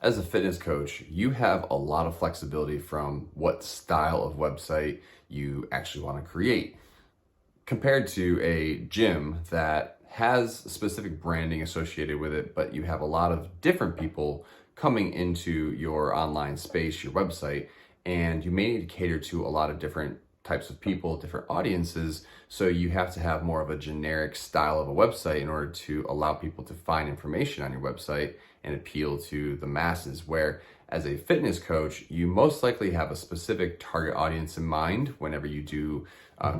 As a fitness coach, you have a lot of flexibility from what style of website you actually want to create compared to a gym that has specific branding associated with it, but you have a lot of different people coming into your online space, your website, and you may need to cater to a lot of different types of people, different audiences. So you have to have more of a generic style of a website in order to allow people to find information on your website and appeal to the masses. Where as a fitness coach, you most likely have a specific target audience in mind whenever you do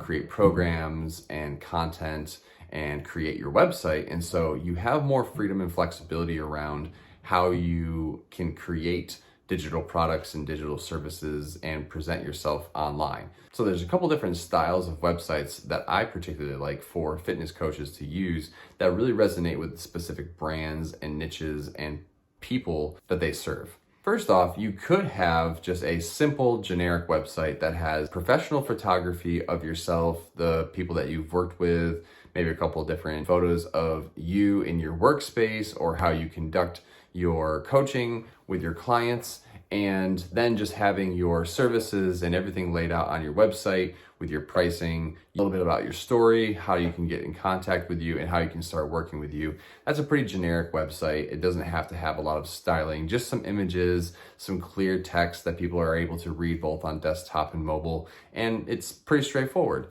create programs and content and create your website. And so you have more freedom and flexibility around how you can create digital products and digital services and present yourself online. So there's a couple different styles of websites that I particularly like for fitness coaches to use that really resonate with specific brands and niches and people that they serve. First off, you could have just a simple generic website that has professional photography of yourself, the people that you've worked with, maybe a couple of different photos of you in your workspace or how you conduct your coaching with your clients, and then just having your services and everything laid out on your website with your pricing, a little bit about your story, how you can get in contact with you, and how you can start working with you. That's a pretty generic website. It doesn't have to have a lot of styling, just some images, some clear text that people are able to read both on desktop and mobile, and it's pretty straightforward.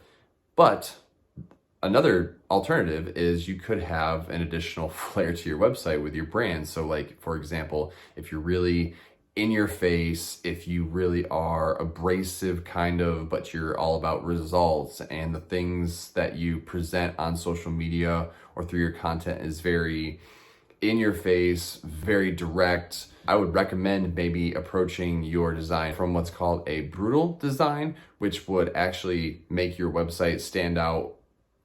But another alternative is you could have an additional flair to your website with your brand. So like, for example, if you're really in your face, if you really are abrasive kind of, but you're all about results and the things that you present on social media or through your content is very in your face, very direct, I would recommend maybe approaching your design from what's called a brutal design, which would actually make your website stand out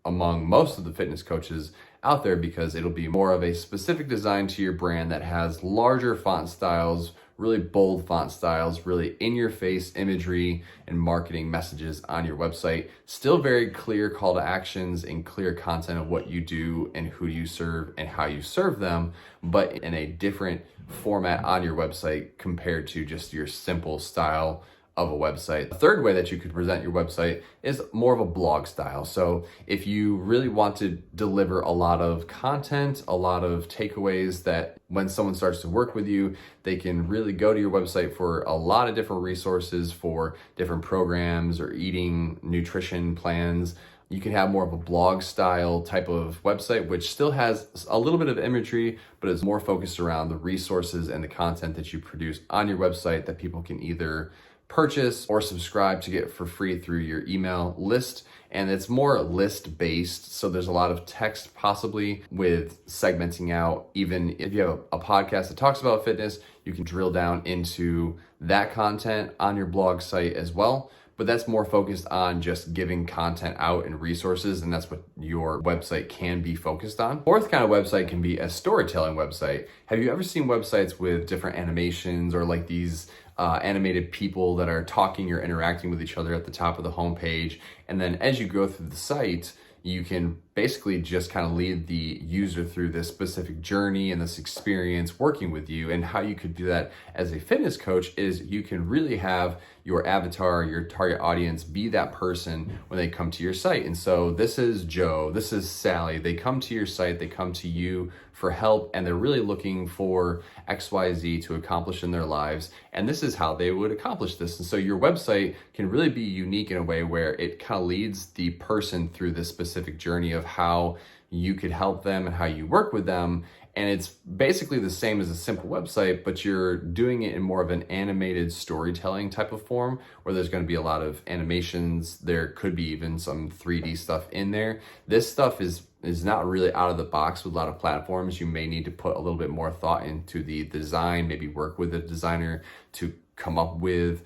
among most of the fitness coaches out there, because it'll be more of a specific design to your brand that has larger font styles, really bold font styles, really in your face imagery and marketing messages on your website. Still very clear call to actions and clear content of what you do and who you serve and how you serve them, but in a different format on your website compared to just your simple style of a website. The third way that you could present your website is more of a blog style. So if you really want to deliver a lot of content, a lot of takeaways that when someone starts to work with you, they can really go to your website for a lot of different resources for different programs or eating nutrition plans. You can have more of a blog style type of website, which still has a little bit of imagery, but is more focused around the resources and the content that you produce on your website that people can either purchase or subscribe to get for free through your email list. And it's more list based. So there's a lot of text possibly with segmenting out. Even if you have a podcast that talks about fitness, you can drill down into that content on your blog site as well. But that's more focused on just giving content out and resources, and that's what your website can be focused on. Fourth kind of website can be a storytelling website. Have you ever seen websites with different animations or like these animated people that are talking or interacting with each other at the top of the homepage? And then as you go through the site, you can basically just kind of lead the user through this specific journey and this experience working with you. And how you could do that as a fitness coach is you can really have your avatar, your target audience be that person when they come to your site. And so this is Joe, this is Sally. They come to your site, they come to you for help, and they're really looking for XYZ to accomplish in their lives. And this is how they would accomplish this. And so your website can really be unique in a way where it kind of leads the person through this specific journey of how you could help them and how you work with them. And it's basically the same as a simple website, but you're doing it in more of an animated storytelling type of form where there's going to be a lot of animations. There could be even some 3D stuff in there. This stuff is not really out of the box with a lot of platforms. You may need to put a little bit more thought into the design, maybe work with a designer to come up with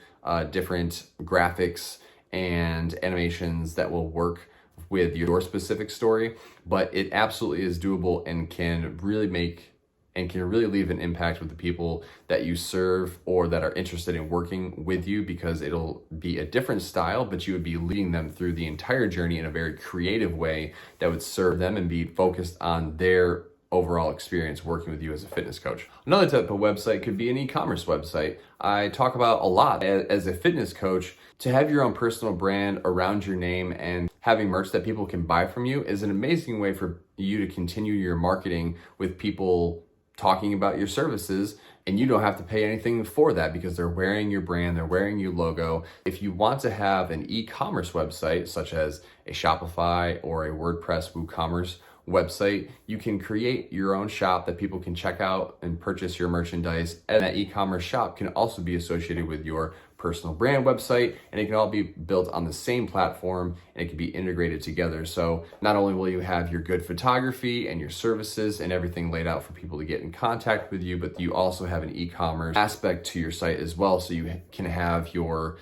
different graphics and animations that will work with your specific story, but it absolutely is doable and can really leave an impact with the people that you serve or that are interested in working with you, because it'll be a different style, but you would be leading them through the entire journey in a very creative way that would serve them and be focused on their overall experience working with you as a fitness coach. Another type of website could be an e-commerce website. I talk about a lot as a fitness coach. To have your own personal brand around your name and having merch that people can buy from you is an amazing way for you to continue your marketing with people talking about your services, and you don't have to pay anything for that because they're wearing your brand, they're wearing your logo. If you want to have an e-commerce website, such as a Shopify or a WordPress WooCommerce website, you can create your own shop that people can check out and purchase your merchandise. And that e-commerce shop can also be associated with your personal brand website, and it can all be built on the same platform, and it can be integrated together. So not only will you have your good photography and your services and everything laid out for people to get in contact with you, but you also have an e-commerce aspect to your site as well. So you can have your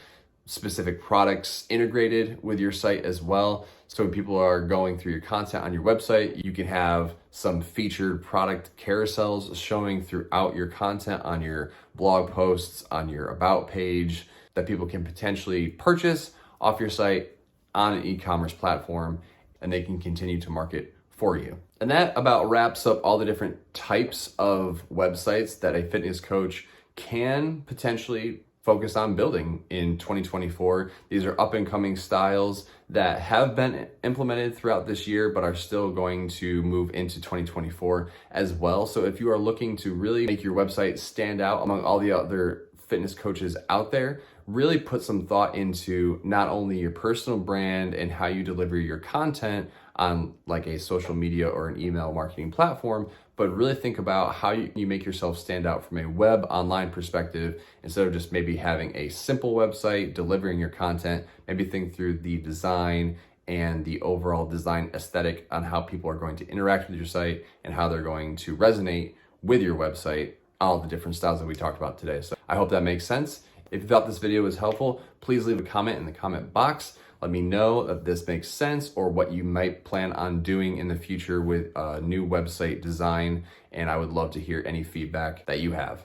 specific products integrated with your site as well. So when people are going through your content on your website, you can have some featured product carousels showing throughout your content on your blog posts, on your about page, that people can potentially purchase off your site on an e-commerce platform, and they can continue to market for you. And that about wraps up all the different types of websites that a fitness coach can potentially focus on building in 2024. These are up and coming styles that have been implemented throughout this year, but are still going to move into 2024 as well. So if you are looking to really make your website stand out among all the other fitness coaches out there, really put some thought into not only your personal brand and how you deliver your content on like a social media or an email marketing platform, but really think about how you make yourself stand out from a web online perspective instead of just maybe having a simple website delivering your content. Maybe think through the design and the overall design aesthetic on how people are going to interact with your site and how they're going to resonate with your website, all the different styles that we talked about today. So I hope that makes sense. If you thought this video was helpful, please leave a comment in the comment box. Let me know if this makes sense or what you might plan on doing in the future with a new website design. And I would love to hear any feedback that you have.